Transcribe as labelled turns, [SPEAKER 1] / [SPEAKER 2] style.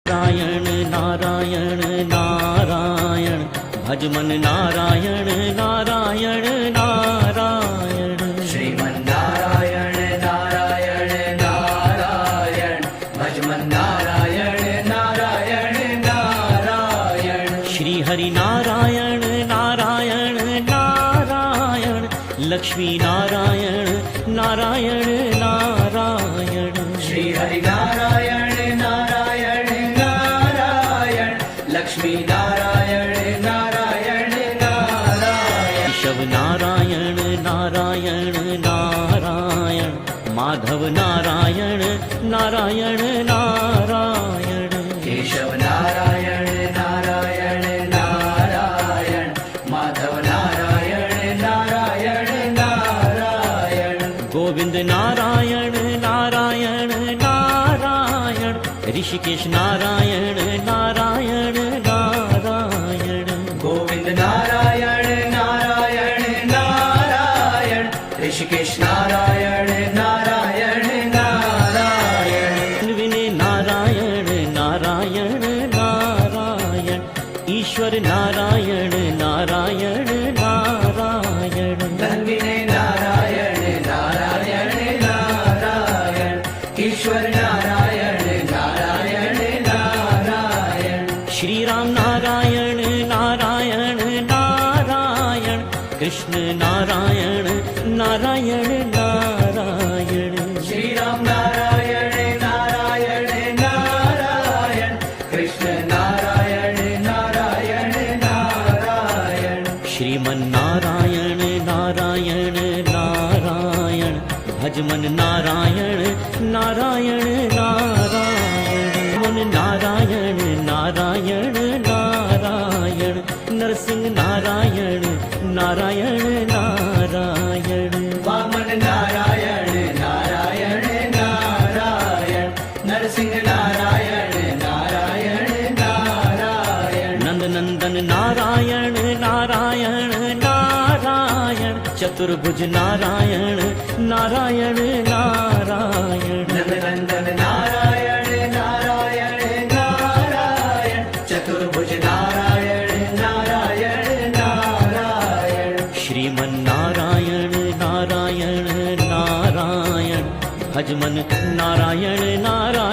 [SPEAKER 1] नारायण नारायण नारायण भज मन नारायण नारायण नारायण
[SPEAKER 2] श्रीमन्नारायण नारायण नारायण भज मन नारायण नारायण नारायण
[SPEAKER 1] श्री हरि नारायण नारायण नारायण लक्ष्मी नारायण नारायण नारायण
[SPEAKER 2] श्री हरि नारायण नारायण नारायण लक्ष्मी नारायण नारायण नारायण
[SPEAKER 1] केशव नारायण नारायण नारायण माधव नारायण नारायण नारायण
[SPEAKER 2] केशव नारायण नारायण नारायण माधव नारायण नारायण नारायण
[SPEAKER 1] गोविंद नारायण नारायण नारायण ऋषिकेश नारायण नारायण नारायण
[SPEAKER 2] गोविंद नारायण नारायण नारायण ऋषिकेश नारायण नारायण नारायण
[SPEAKER 1] विनय नारायण नारायण नारायण ईश्वर नारायण नारायण नारायण
[SPEAKER 2] धन्विने नारायण नारायण नारायण ईश्वर नारायण नारायण नारायण
[SPEAKER 1] श्री राम नारायण नारायण नारायण कृष्ण नारायण नारायण नारायण
[SPEAKER 2] श्री राम नारायण नारायण नारायण कृष्ण नारायण नारायण नारायण
[SPEAKER 1] श्रीमन नारायण नारायण नारायण भज मन नारायण नारायण नारायण मन नारायण नारायण नारायण नरसिंह नारायण नारायण नारायण
[SPEAKER 2] वामन नारायण नारायण नारायण नरसिंह नारायण नारायण नारायण
[SPEAKER 1] नंद नंदन नारायण नारायण नारायण चतुर्भुज नारायण नारायण नारायण
[SPEAKER 2] नंदनंदन नारायण नारायण नारायण चतुर्भुज नारायण नारायण नारायण
[SPEAKER 1] श्रीमन नारायण नारायण नारायण भज मन नारायण नारायण